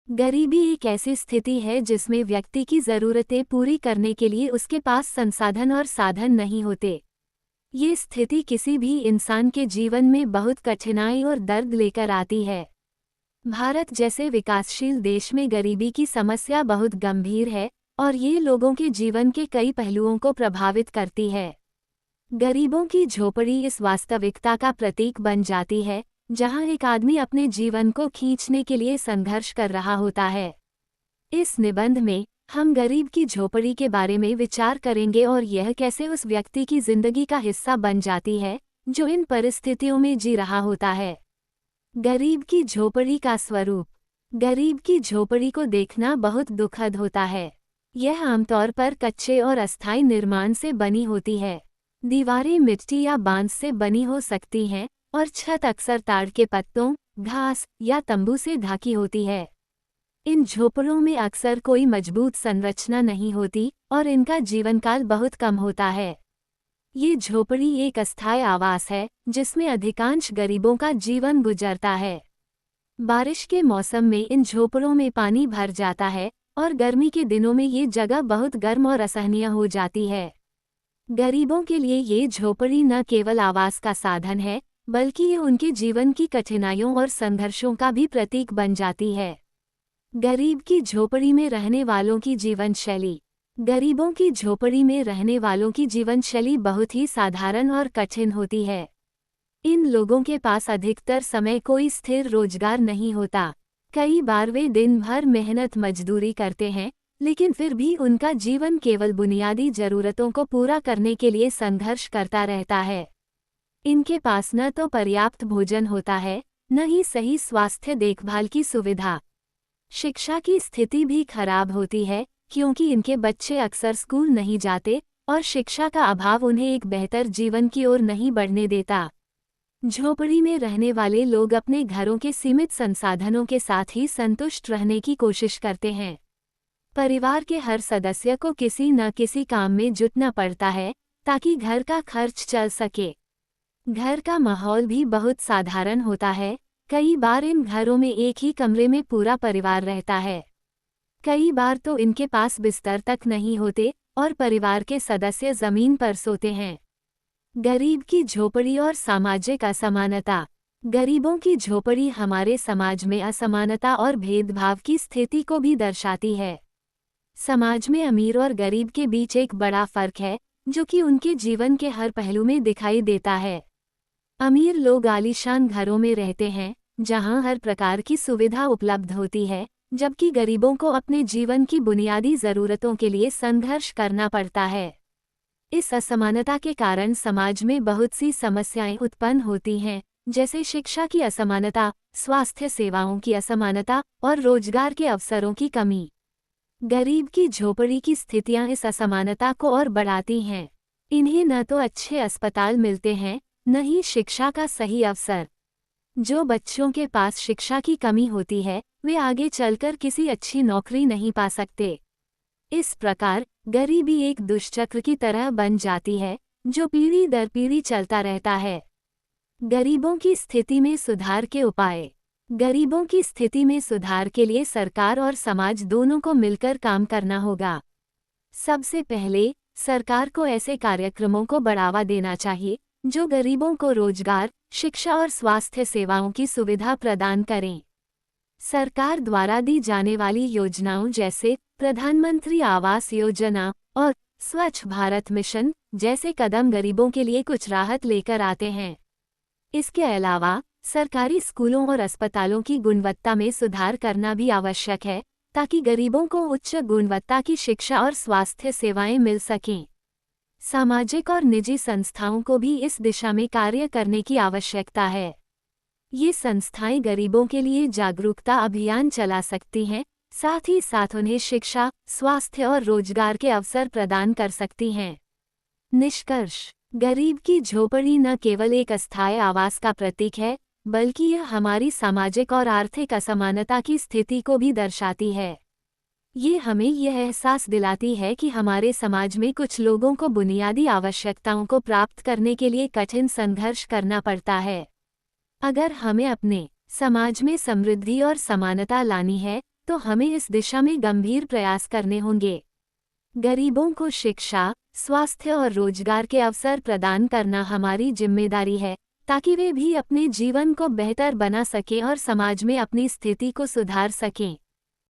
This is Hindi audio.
गरीबी एक ऐसी स्थिति है जिसमें व्यक्ति की ज़रूरतें पूरी करने के लिए उसके पास संसाधन और साधन नहीं होते। ये स्थिति किसी भी इंसान के जीवन में बहुत कठिनाई और दर्द लेकर आती है। भारत जैसे विकासशील देश में गरीबी की समस्या बहुत गंभीर है और ये लोगों के जीवन के कई पहलुओं को प्रभावित करती है। गरीबों की झोपड़ी इस वास्तविकता का प्रतीक बन जाती है, जहां एक आदमी अपने जीवन को खींचने के लिए संघर्ष कर रहा होता है। इस निबंध में हम गरीब की झोपड़ी के बारे में विचार करेंगे और यह कैसे उस व्यक्ति की जिंदगी का हिस्सा बन जाती है जो इन परिस्थितियों में जी रहा होता है। गरीब की झोपड़ी का स्वरूप। गरीब की झोपड़ी को देखना बहुत दुखद होता है। यह आमतौर पर कच्चे और अस्थायी निर्माण से बनी होती है। दीवारें मिट्टी या बांस से बनी हो सकती हैं और छत अक्सर ताड़ के पत्तों, घास या तंबू से ढकी होती है। इन झोपड़ों में अक्सर कोई मजबूत संरचना नहीं होती और इनका जीवनकाल बहुत कम होता है। ये झोपड़ी एक अस्थायी आवास है जिसमें अधिकांश गरीबों का जीवन गुजरता है। बारिश के मौसम में इन झोपड़ों में पानी भर जाता है और गर्मी के दिनों में ये जगह बहुत गर्म और असहनीय हो जाती है। गरीबों के लिए ये झोपड़ी न केवल आवास का साधन है, बल्कि ये उनके जीवन की कठिनाइयों और संघर्षों का भी प्रतीक बन जाती है। गरीब की झोपड़ी में रहने वालों की जीवन शैली। गरीबों की झोपड़ी में रहने वालों की जीवन शैली बहुत ही साधारण और कठिन होती है। इन लोगों के पास अधिकतर समय कोई स्थिर रोजगार नहीं होता। कई बार वे दिन भर मेहनत मजदूरी करते हैं, लेकिन फिर भी उनका जीवन केवल बुनियादी जरूरतों को पूरा करने के लिए संघर्ष करता रहता है। इनके पास न तो पर्याप्त भोजन होता है, न ही सही स्वास्थ्य देखभाल की सुविधा। शिक्षा की स्थिति भी खराब होती है, क्योंकि इनके बच्चे अक्सर स्कूल नहीं जाते और शिक्षा का अभाव उन्हें एक बेहतर जीवन की ओर नहीं बढ़ने देता। झोपड़ी में रहने वाले लोग अपने घरों के सीमित संसाधनों के साथ ही संतुष्ट रहने की कोशिश करते हैं। परिवार के हर सदस्य को किसी न किसी काम में जुटना पड़ता है ताकि घर का खर्च चल सके। घर का माहौल भी बहुत साधारण होता है। कई बार इन घरों में एक ही कमरे में पूरा परिवार रहता है। कई बार तो इनके पास बिस्तर तक नहीं होते और परिवार के सदस्य जमीन पर सोते हैं। गरीब की झोपड़ी और सामाजिक असमानता। गरीबों की झोपड़ी हमारे समाज में असमानता और भेदभाव की स्थिति को भी दर्शाती है। समाज में अमीर और गरीब के बीच एक बड़ा फर्क है, जो कि उनके जीवन के हर पहलू में दिखाई देता है। अमीर लोग आलीशान घरों में रहते हैं, जहां हर प्रकार की सुविधा उपलब्ध होती है, जबकि गरीबों को अपने जीवन की बुनियादी ज़रूरतों के लिए संघर्ष करना पड़ता है। इस असमानता के कारण समाज में बहुत सी समस्याएं उत्पन्न होती हैं, जैसे शिक्षा की असमानता, स्वास्थ्य सेवाओं की असमानता और रोजगार के अवसरों की कमी। गरीब की झोपड़ी की स्थितियां इस असमानता को और बढ़ाती हैं। इन्हें न तो अच्छे अस्पताल मिलते हैं, न ही शिक्षा का सही अवसर। जो बच्चों के पास शिक्षा की कमी होती है, वे आगे चलकर किसी अच्छी नौकरी नहीं पा सकते। इस प्रकार गरीबी एक दुष्चक्र की तरह बन जाती है, जो पीढ़ी दर पीढ़ी चलता रहता है। गरीबों की स्थिति में सुधार के उपाय। गरीबों की स्थिति में सुधार के लिए सरकार और समाज दोनों को मिलकर काम करना होगा। सबसे पहले सरकार को ऐसे कार्यक्रमों को बढ़ावा देना चाहिए जो गरीबों को रोजगार, शिक्षा और स्वास्थ्य सेवाओं की सुविधा प्रदान करें। सरकार द्वारा दी जाने वाली योजनाओं जैसे प्रधानमंत्री आवास योजना और स्वच्छ भारत मिशन जैसे कदम गरीबों के लिए कुछ राहत लेकर आते हैं। इसके अलावा सरकारी स्कूलों और अस्पतालों की गुणवत्ता में सुधार करना भी आवश्यक है, ताकि गरीबों को उच्च गुणवत्ता की शिक्षा और स्वास्थ्य सेवाएं मिल सकें। सामाजिक और निजी संस्थाओं को भी इस दिशा में कार्य करने की आवश्यकता है। ये संस्थाएं गरीबों के लिए जागरूकता अभियान चला सकती हैं, साथ ही साथ उन्हें शिक्षा, स्वास्थ्य और रोजगार के अवसर प्रदान कर सकती हैं। निष्कर्ष: गरीब की झोपड़ी न केवल एक अस्थायी आवास का प्रतीक है, बल्कि यह हमारी सामाजिक और आर्थिक असमानता की स्थिति को भी दर्शाती है। ये हमें यह एहसास दिलाती है कि हमारे समाज में कुछ लोगों को बुनियादी आवश्यकताओं को प्राप्त करने के लिए कठिन संघर्ष करना पड़ता है। अगर हमें अपने समाज में समृद्धि और समानता लानी है, तो हमें इस दिशा में गंभीर प्रयास करने होंगे। गरीबों को शिक्षा, स्वास्थ्य और रोजगार के अवसर प्रदान करना हमारी जिम्मेदारी है, ताकि वे भी अपने जीवन को बेहतर बना सकें और समाज में अपनी स्थिति को सुधार सकें।